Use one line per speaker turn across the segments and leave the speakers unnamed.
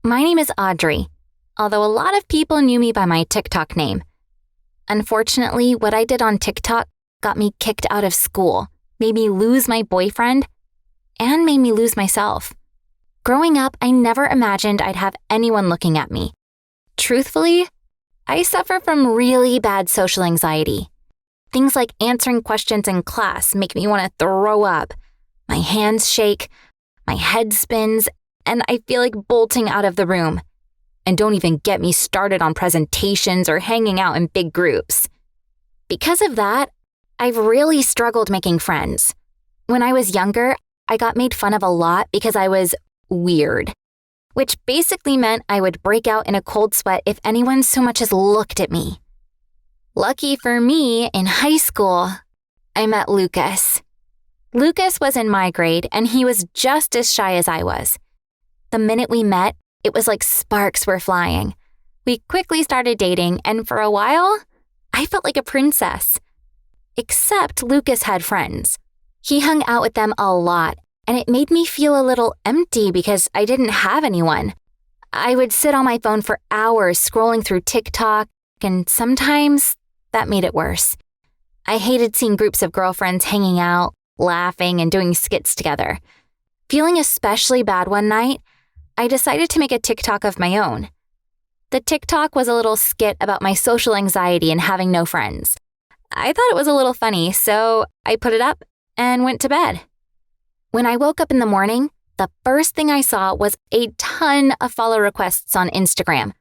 My name is Audrey, although a lot of people knew me by my TikTok name. Unfortunately, what I did on TikTok got me kicked out of school, made me lose my boyfriend, and made me lose myself. Growing up, I never imagined I'd have anyone looking at me. Truthfully, I suffer from really bad social anxiety. Things like answering questions in class make me want to throw up. My hands shake, my head spins, and I feel like bolting out of the room. And don't even get me started on presentations or hanging out in big groups. Because of that, I've really struggled making friends. When I was younger, I got made fun of a lot because I was weird, which basically meant I would break out in a cold sweat if anyone so much as looked at me. Lucky for me, in high school, I met Lucas. Lucas was in my grade, and he was just as shy as I was. The minute we met, it was like sparks were flying. We quickly started dating, and for a while, I felt like a princess. Except Lucas had friends. He hung out with them a lot, and it made me feel a little empty because I didn't have anyone. I would sit on my phone for hours scrolling through TikTok, and sometimes that made it worse. I hated seeing groups of girlfriends hanging out, laughing, and doing skits together. Feeling especially bad one night, I decided to make a TikTok of my own. The TikTok was a little skit about my social anxiety and having no friends. I thought it was a little funny, so I put it up and went to bed. When I woke up in the morning, the first thing I saw was a ton of follow requests on Instagram.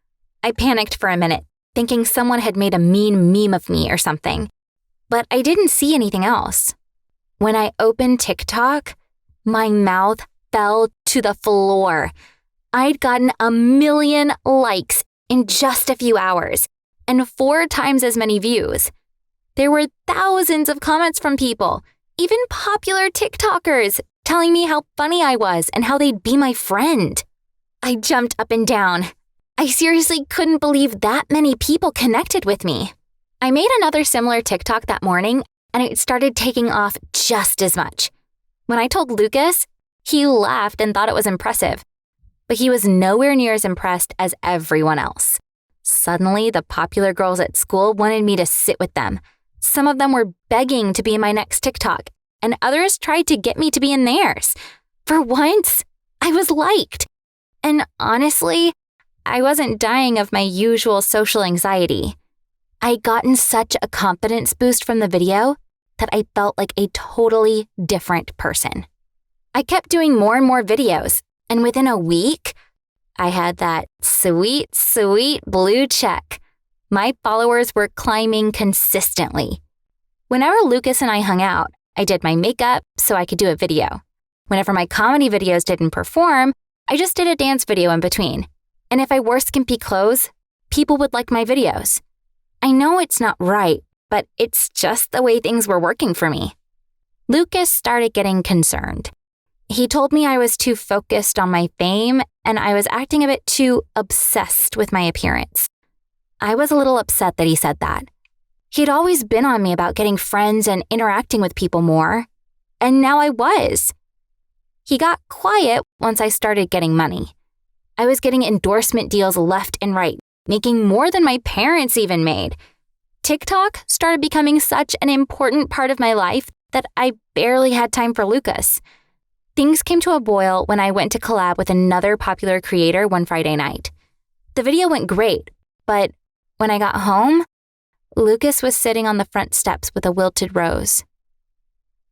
I panicked for a minute, thinking someone had made a mean meme of me or something. But I didn't see anything else. When I opened TikTok, my mouth fell to the floor. I'd gotten 1 million likes in just a few hours, and 4 times as many views. There were thousands of comments from people, even popular TikTokers, telling me how funny I was and how they'd be my friend. I jumped up and down. I seriously couldn't believe that many people connected with me. I made another similar TikTok that morning, and it started taking off just as much. When I told Lucas, he laughed and thought it was impressive. But he was nowhere near as impressed as everyone else. Suddenly, the popular girls at school wanted me to sit with them. Some of them were begging to be in my next TikTok, and others tried to get me to be in theirs. For once, I was liked. And honestly, I wasn't dying of my usual social anxiety. I'd gotten such a confidence boost from the video that I felt like a totally different person. I kept doing more and more videos, and within a week, I had that sweet, sweet blue check. My followers were climbing consistently. Whenever Lucas and I hung out, I did my makeup so I could do a video. Whenever my comedy videos didn't perform, I just did a dance video in between. And if I wore skimpy clothes, people would like my videos. I know it's not right, but it's just the way things were working for me. Lucas started getting concerned. He told me I was too focused on my fame and I was acting a bit too obsessed with my appearance. I was a little upset that he said that. He'd always been on me about getting friends and interacting with people more, and now I was. He got quiet once I started getting money. I was getting endorsement deals left and right, making more than my parents even made. TikTok started becoming such an important part of my life that I barely had time for Lucas. Things came to a boil when I went to collab with another popular creator one Friday night. The video went great, but when I got home, Lucas was sitting on the front steps with a wilted rose.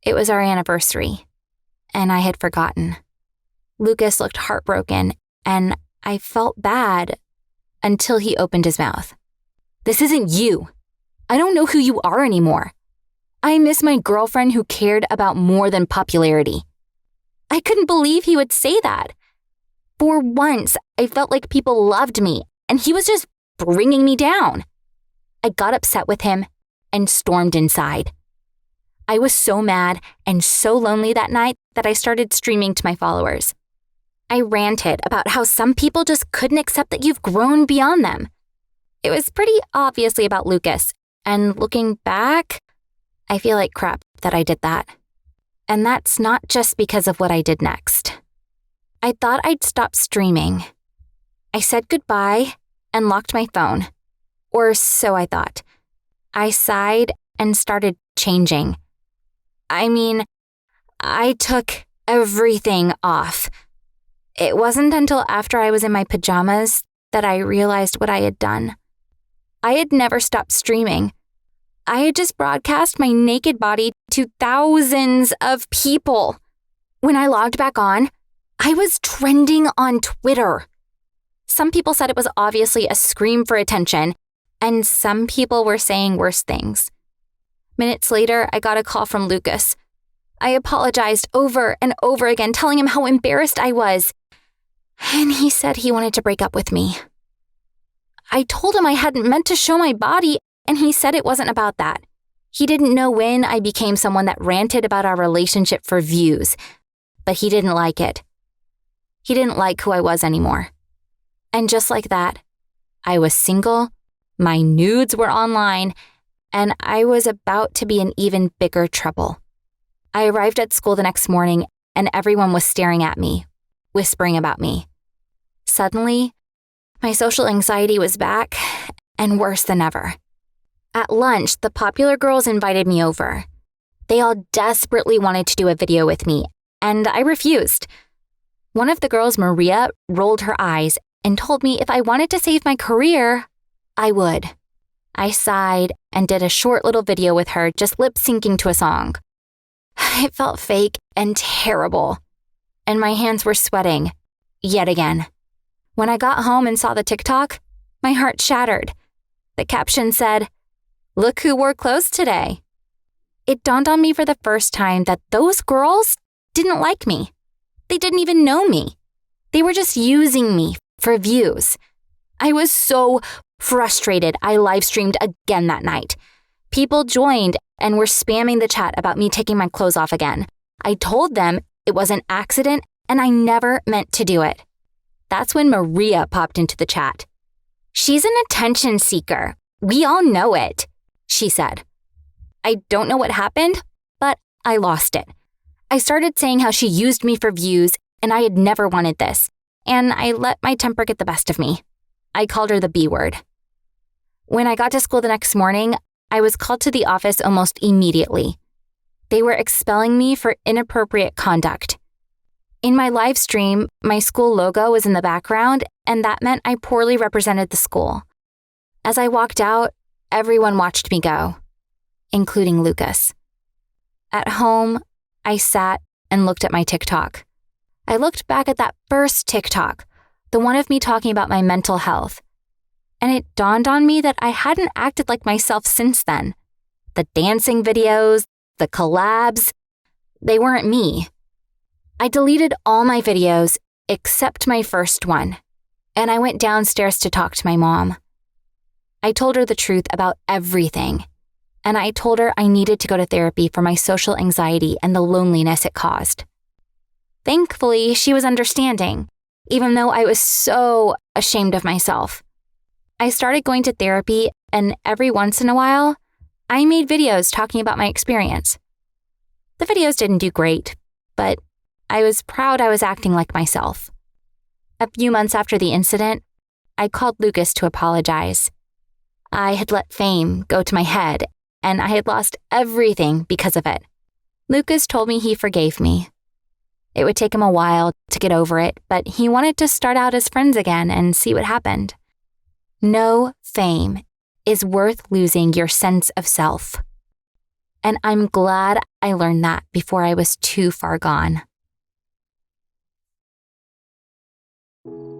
It was our anniversary, and I had forgotten. Lucas looked heartbroken, and I felt bad until he opened his mouth. "This isn't you. I don't know who you are anymore. I miss my girlfriend who cared about more than popularity." I couldn't believe he would say that. For once, I felt like people loved me, and he was just bringing me down. I got upset with him and stormed inside. I was so mad and so lonely that night that I started streaming to my followers. I ranted about how some people just couldn't accept that you've grown beyond them. It was pretty obviously about Lucas, and looking back, I feel like crap that I did that. And that's not just because of what I did next. I thought I'd stop streaming. I said goodbye and locked my phone. Or so I thought. I sighed and started changing. I took everything off. It wasn't until after I was in my pajamas that I realized what I had done. I had never stopped streaming. I had just broadcast my naked body to thousands of people. When I logged back on, I was trending on Twitter. Some people said it was obviously a scream for attention, and some people were saying worse things. Minutes later, I got a call from Lucas. I apologized over and over again, telling him how embarrassed I was. And he said he wanted to break up with me. I told him I hadn't meant to show my body, and he said it wasn't about that. He didn't know when I became someone that ranted about our relationship for views, but he didn't like it. He didn't like who I was anymore. And just like that, I was single, my nudes were online, and I was about to be in even bigger trouble. I arrived at school the next morning, and everyone was staring at me, whispering about me. Suddenly, my social anxiety was back, and worse than ever. At lunch, the popular girls invited me over. They all desperately wanted to do a video with me, and I refused. One of the girls, Maria, rolled her eyes and told me if I wanted to save my career, I would. I sighed and did a short little video with her, just lip-syncing to a song. It felt fake and terrible, and my hands were sweating, yet again. When I got home and saw the TikTok, my heart shattered. The caption said, "Look who wore clothes today." It dawned on me for the first time that those girls didn't like me. They didn't even know me. They were just using me for views. I was so frustrated, I live-streamed again that night. People joined and were spamming the chat about me taking my clothes off again. I told them it was an accident and I never meant to do it. That's when Maria popped into the chat. "She's an attention seeker. We all know it," she said. I don't know what happened, but I lost it. I started saying how she used me for views and I had never wanted this, and I let my temper get the best of me. I called her the B word. When I got to school the next morning, I was called to the office almost immediately. They were expelling me for inappropriate conduct. In my live stream, my school logo was in the background, and that meant I poorly represented the school. As I walked out, everyone watched me go, including Lucas. At home, I sat and looked at my TikTok. I looked back at that first TikTok, the one of me talking about my mental health. And it dawned on me that I hadn't acted like myself since then. The dancing videos, the collabs, they weren't me. I deleted all my videos except my first one, and I went downstairs to talk to my mom. I told her the truth about everything, and I told her I needed to go to therapy for my social anxiety and the loneliness it caused. Thankfully, she was understanding, even though I was so ashamed of myself. I started going to therapy, and every once in a while, I made videos talking about my experience. The videos didn't do great, but I was proud I was acting like myself. A few months after the incident, I called Lucas to apologize. I had let fame go to my head, and I had lost everything because of it. Lucas told me he forgave me. It would take him a while to get over it, but he wanted to start out as friends again and see what happened. No fame is worth losing your sense of self. And I'm glad I learned that before I was too far gone.